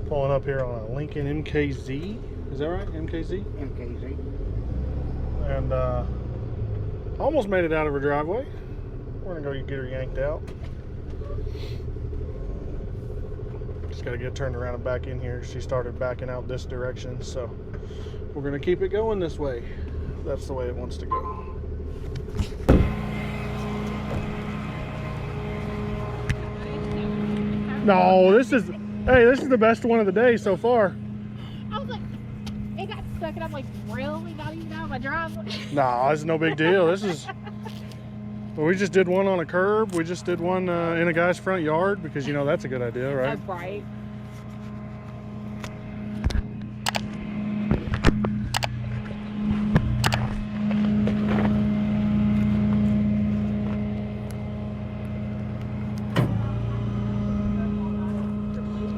Pulling up here on a Lincoln MKZ. Is that right? MKZ? MKZ. And almost made it out of her driveway. We're gonna go get her yanked out. Just gotta get turned around and back in here. She started backing out this direction, so we're gonna keep it going this way. That's the way it wants to go. No, this is the best one of the day so far. I was like, it got stuck, and I'm like, really? Not even out of my driveway? No, it's no big deal. This is. We just did one on a curb. We just did one in a guy's front yard because you know that's a good idea, right? That's right.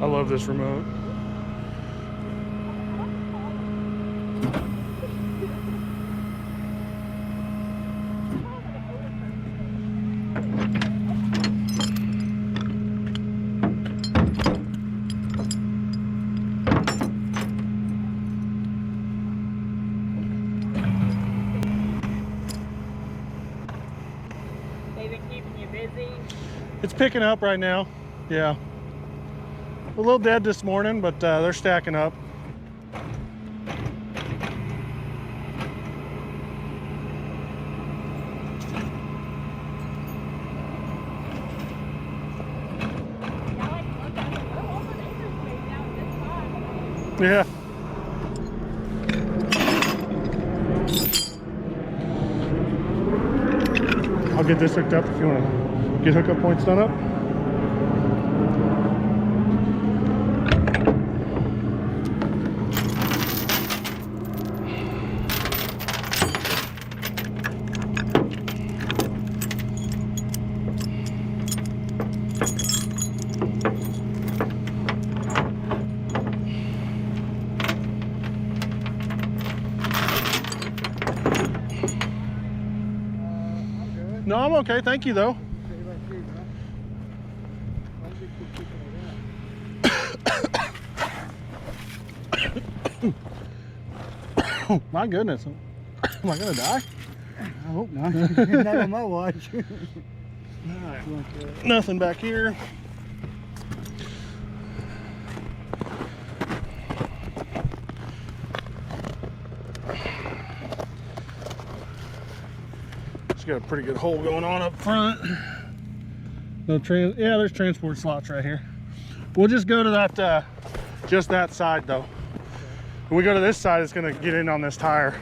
I love this remote. They've been keeping you busy. It's picking up right now. Yeah. A little dead this morning, but they're stacking up. Yeah. I'll get this hooked up if you want to get hookup points done up. No, I'm okay. Thank you, though. My goodness. Am I going to die? I hope not. Not on my watch. Right. Nothing back here. It's got a pretty good hole going on up front. No yeah, there's transport slots right here. We'll just go to that, just that side though. When we go to this side, it's gonna get in on this tire.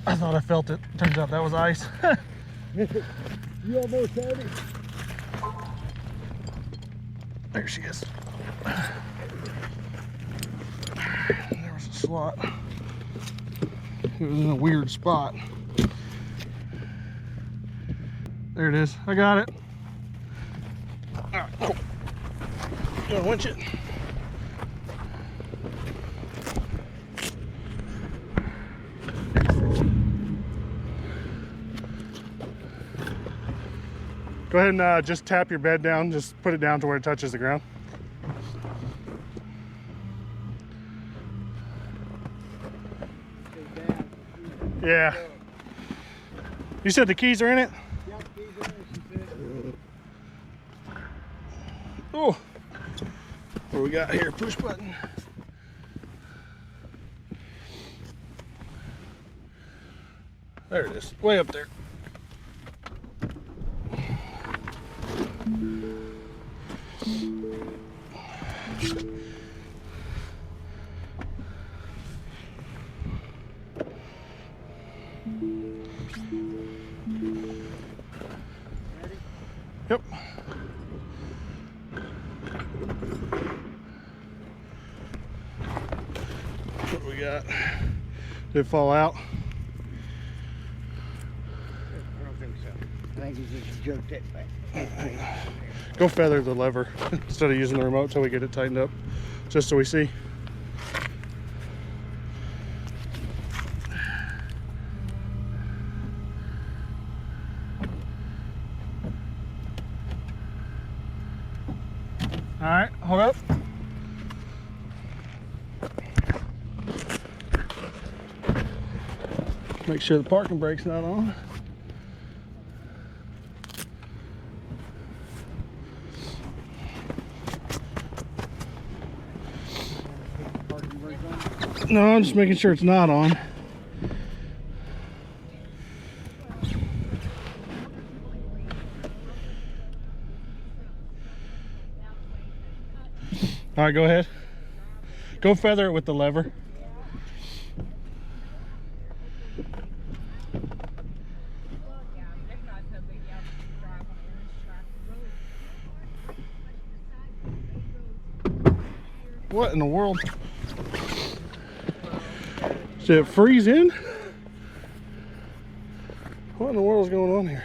I thought I felt it. Turns out that was ice. You almost had it. There she is. There was a slot. It was in a weird spot. There it is. I got it. All right, cool. You wanna winch it? Go ahead and just tap your bed down. Just put it down to where it touches the ground. Yeah. You said the keys are in it? Yeah, keys are in it. Oh. What do we got here? Push button. There it is, way up there. Yep. What do we got? Did it fall out? I don't think so. I think he just jerked it back. Go feather the lever instead of using the remote till we get it tightened up, just so we see. All right, hold up. Make sure the parking brake's not on. No, I'm just making sure it's not on. All right, go ahead. Go feather it with the lever. What in the world? Did it freeze in? What in the world is going on here?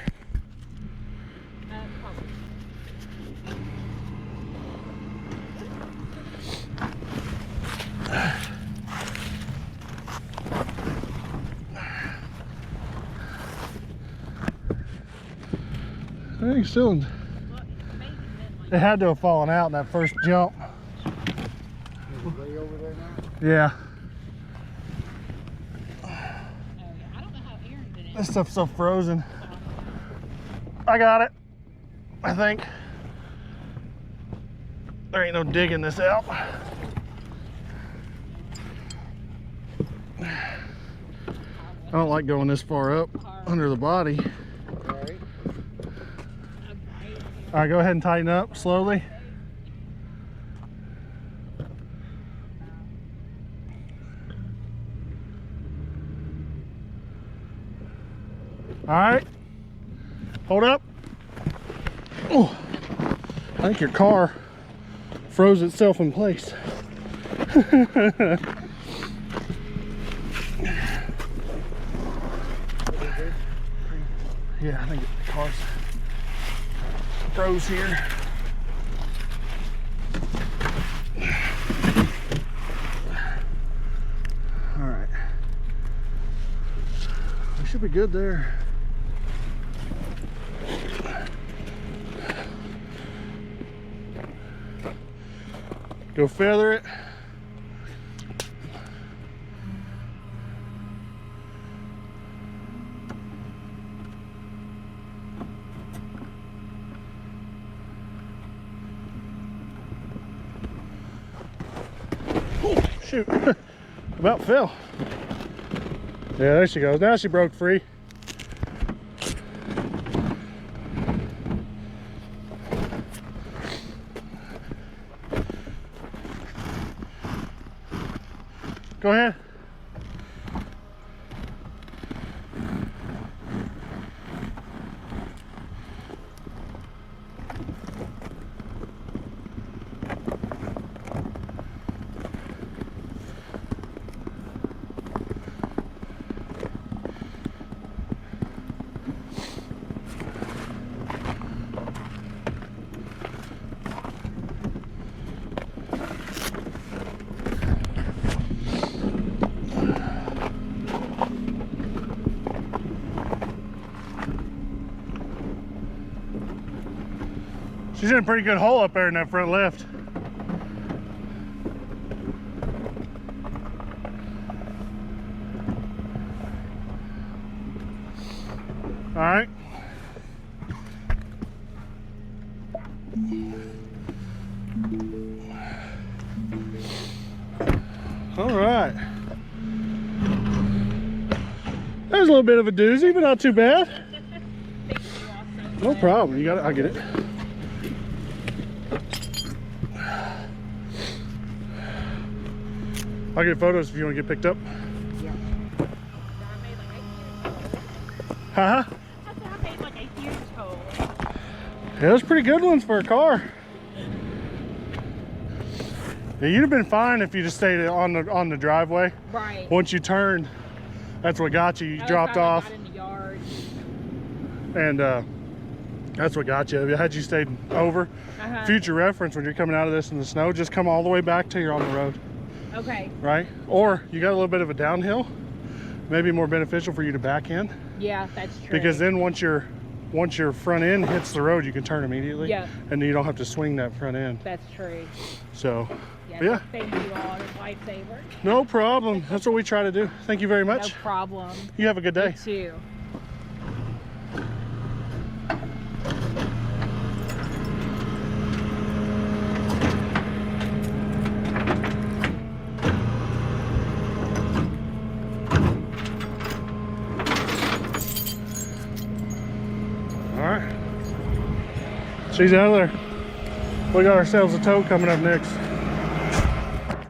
I think still, it had to have fallen out in that first jump. Way over there now? Yeah. Oh, yeah. I don't know how Aaron did it. This stuff's so frozen. I got it, I think. There ain't no digging this out. I don't like going this far up under the body. Right. All right, go ahead and tighten up slowly. All right, hold up. Oh, I think your car froze itself in place. Yeah, I think the car's froze here. All right, we should be good there. Go feather it. Oh, shoot. About fell. Yeah, there she goes. Now she broke free. Go ahead. She's in a pretty good hole up there in that front left. All right. All right. There's little bit of a doozy, but not too bad. Thank you, Austin. No problem. You got it. I'll get it. I'll get photos if you want to get picked up. Yeah. I made like a huge hole. Huh? I said I made like a huge hole. Yeah, those pretty good ones for a car. Yeah, you'd have been fine if you just stayed on the driveway. Right. Once you turned, that's what got you. You dropped off, Got in the yard. and that's what got you. Had you stayed over, future reference, when you're coming out of this in the snow, just come all the way back till you're on the road. Okay. Right? Or you got a little bit of a downhill, maybe more beneficial for you to back in. Yeah, that's true. Because then once your front end hits the road, you can turn immediately. Yeah. And then you don't have to swing that front end. That's true. So, Yeah. yeah. Thank you all. It's a lifesaver. No problem. That's what we try to do. Thank you very No much. problem. You have a good day. You too. All right. She's out of there. We got ourselves a tow coming up next.